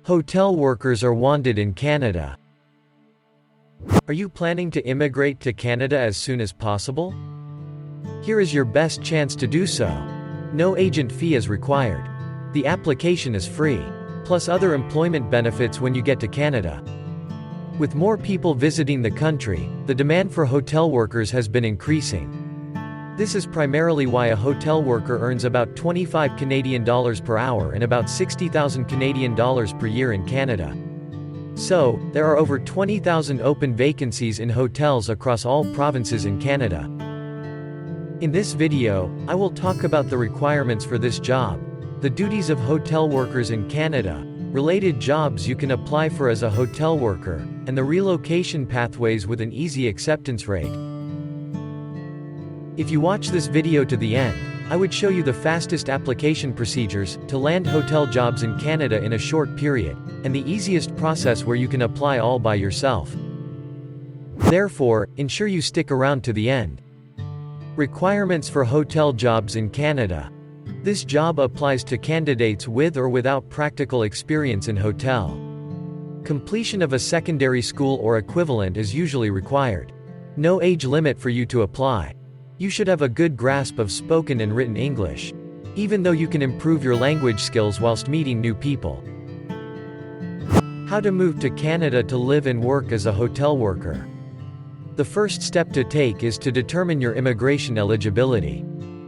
Hotel workers are wanted in Canada. Are you planning to immigrate to Canada as soon as possible? Here is your best chance to do so. No agent fee is required. The application is free, plus other employment benefits when you get to Canada. With more people visiting the country, the demand for hotel workers has been increasing. This is primarily why a hotel worker earns about 25 Canadian dollars per hour and about 60,000 Canadian dollars per year in Canada. So, there are over 20,000 open vacancies in hotels across all provinces in Canada. In this video, I will talk about the requirements for this job, the duties of hotel workers in Canada, related jobs you can apply for as a hotel worker, and the relocation pathways with an easy acceptance rate. If you watch this video to the end, I would show you the fastest application procedures to land hotel jobs in Canada in a short period, and the easiest process where you can apply all by yourself. Therefore, ensure you stick around to the end. Requirements for hotel jobs in Canada. This job applies to candidates with or without practical experience in hotel. Completion of a secondary school or equivalent is usually required. No age limit for you to apply. You should have a good grasp of spoken and written English, even though you can improve your language skills whilst meeting new people. How to move to Canada to live and work as a hotel worker. The first step to take is to determine your immigration eligibility.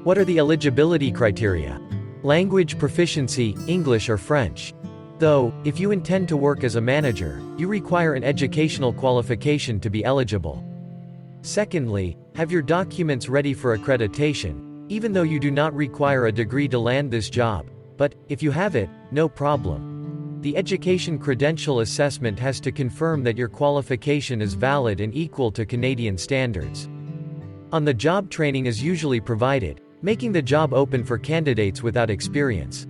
What are the eligibility criteria? Language proficiency, English or French. Though, if you intend to work as a manager, you require an educational qualification to be eligible. Secondly, have your documents ready for accreditation, even though you do not require a degree to land this job. But, if you have it, no problem. The Education Credential Assessment has to confirm that your qualification is valid and equal to Canadian standards. On-the-job training is usually provided, making the job open for candidates without experience.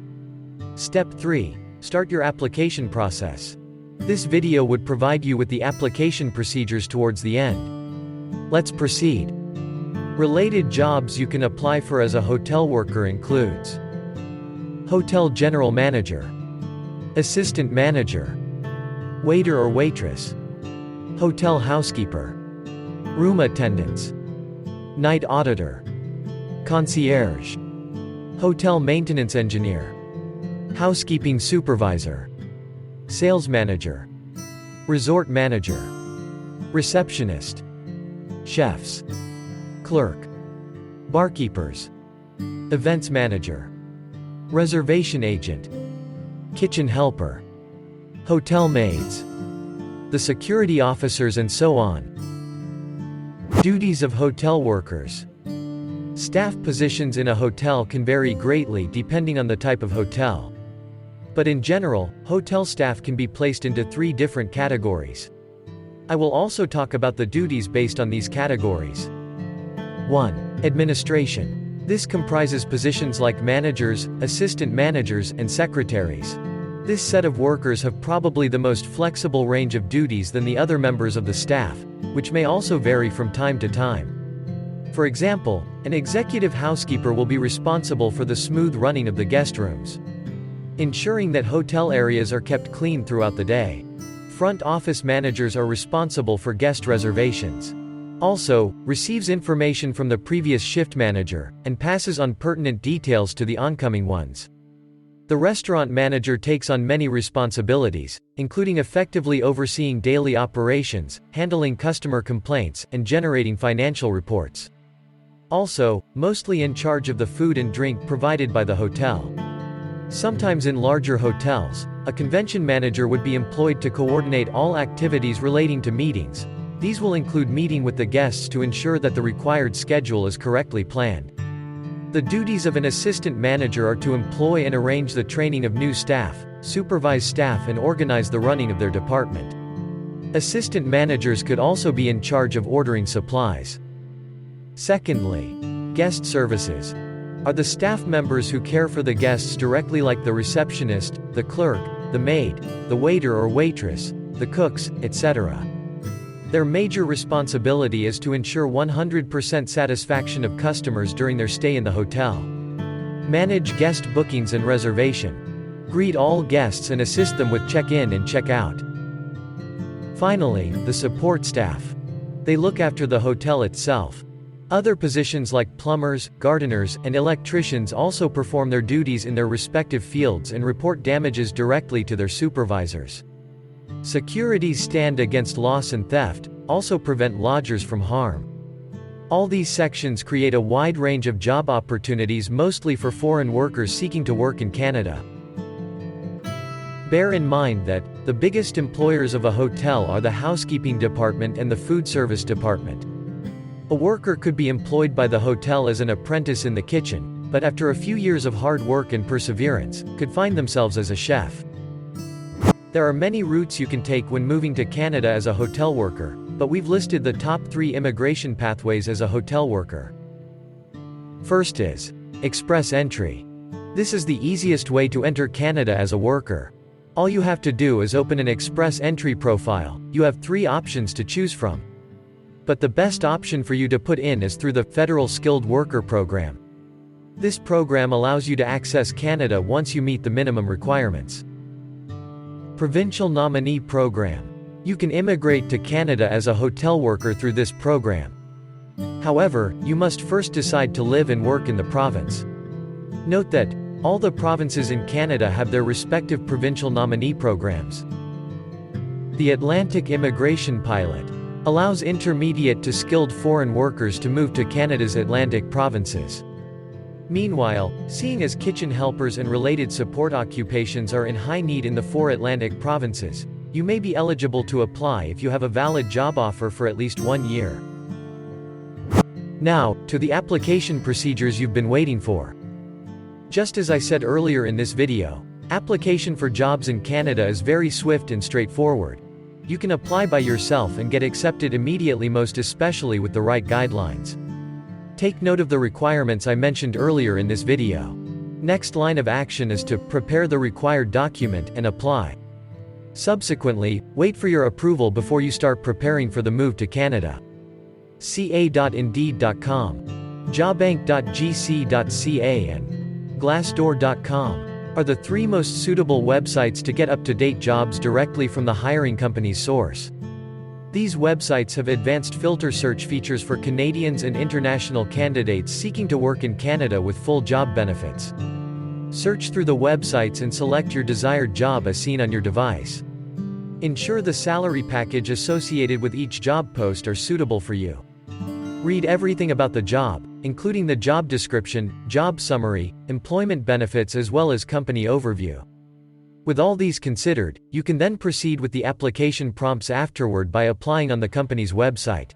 Step 3. Start your application process. This video would provide you with the application procedures towards the end. Let's proceed. Related jobs you can apply for as a hotel worker includes Hotel General Manager, Assistant Manager, Waiter or Waitress, Hotel Housekeeper, Room Attendants, Night Auditor, Concierge, Hotel Maintenance Engineer, Housekeeping Supervisor, Sales Manager, Resort Manager, Receptionist, Chefs, Clerk, Barkeepers, Events Manager, Reservation Agent, Kitchen Helper, Hotel Maids, the Security Officers and so on. Duties of hotel workers. Staff positions in a hotel can vary greatly depending on the type of hotel. But in general, hotel staff can be placed into 3 different categories. I will also talk about the duties based on these categories. 1. Administration. This comprises positions like managers, assistant managers, and secretaries. This set of workers have probably the most flexible range of duties than the other members of the staff, which may also vary from time to time. For example, an executive housekeeper will be responsible for the smooth running of the guest rooms, ensuring that hotel areas are kept clean throughout the day. Front office managers are responsible for guest reservations. Also, receives information from the previous shift manager, and passes on pertinent details to the oncoming ones. The restaurant manager takes on many responsibilities, including effectively overseeing daily operations, handling customer complaints, and generating financial reports. Also, mostly in charge of the food and drink provided by the hotel. Sometimes in larger hotels, a convention manager would be employed to coordinate all activities relating to meetings. These will include meeting with the guests to ensure that the required schedule is correctly planned. The duties of an assistant manager are to employ and arrange the training of new staff, supervise staff and organize the running of their department. Assistant managers could also be in charge of ordering supplies. Secondly, guest services are the staff members who care for the guests directly, like the receptionist, the clerk, the maid, the waiter or waitress, the cooks, etc. Their major responsibility is to ensure 100% satisfaction of customers during their stay in the hotel. Manage guest bookings and reservation. greet all guests and assist them with check-in and check-out. Finally, the support staff. They look after the hotel itself. Other positions like plumbers, gardeners, and electricians also perform their duties in their respective fields and report damages directly to their supervisors. Securities stand against loss and theft, also prevent lodgers from harm. All these sections create a wide range of job opportunities, mostly for foreign workers seeking to work in Canada. Bear in mind that the biggest employers of a hotel are the housekeeping department and the food service department. A worker could be employed by the hotel as an apprentice in the kitchen, but after a few years of hard work and perseverance, could find themselves as a chef. There are many routes you can take when moving to Canada as a hotel worker, but we've listed the top 3 immigration pathways as a hotel worker. First is express entry. This is the easiest way to enter Canada as a worker. All you have to do is open an express entry profile. You have 3 options to choose from. But the best option for you to put in is through the Federal Skilled Worker Program. This program allows you to access Canada once you meet the minimum requirements. Provincial Nominee Program. You can immigrate to Canada as a hotel worker through this program. However, you must first decide to live and work in the province. Note that all the provinces in Canada have their respective provincial nominee programs. The Atlantic Immigration Pilot allows intermediate to skilled foreign workers to move to Canada's Atlantic provinces. Meanwhile, seeing as kitchen helpers and related support occupations are in high need in the 4 Atlantic provinces, you may be eligible to apply if you have a valid job offer for at least 1 year. Now, to the application procedures you've been waiting for. Just as I said earlier in this video, application for jobs in Canada is very swift and straightforward. You can apply by yourself and get accepted immediately, most especially with the right guidelines. Take note of the requirements I mentioned earlier in this video. Next line of action is to prepare the required document and apply. Subsequently, wait for your approval before you start preparing for the move to Canada. ca.indeed.com, jobbank.gc.ca and glassdoor.com are the 3 most suitable websites to get up-to-date jobs directly from the hiring company's source. These websites have advanced filter search features for Canadians and international candidates seeking to work in Canada with full job benefits. Search through the websites and select your desired job as seen on your device. Ensure the salary package associated with each job post are suitable for you. Read everything about the job, including the job description, job summary, employment benefits as well as company overview. With all these considered, you can then proceed with the application prompts afterward by applying on the company's website.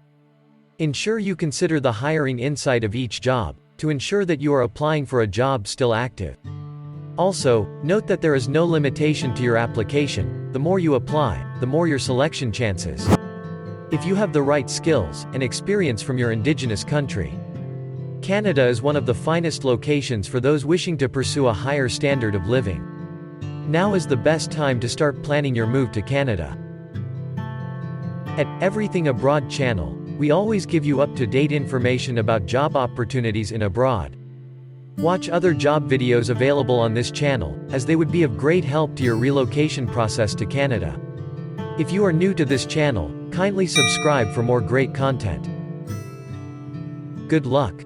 Ensure you consider the hiring insight of each job, to ensure that you are applying for a job still active. Also, note that there is no limitation to your application. The more you apply, the more your selection chances. If you have the right skills and experience from your indigenous country. Canada is one of the finest locations for those wishing to pursue a higher standard of living. Now is the best time to start planning your move to Canada. At Everything Abroad channel, we always give you up-to-date information about job opportunities in abroad. Watch other job videos available on this channel, as they would be of great help to your relocation process to Canada. If you are new to this channel, kindly subscribe for more great content. Good luck.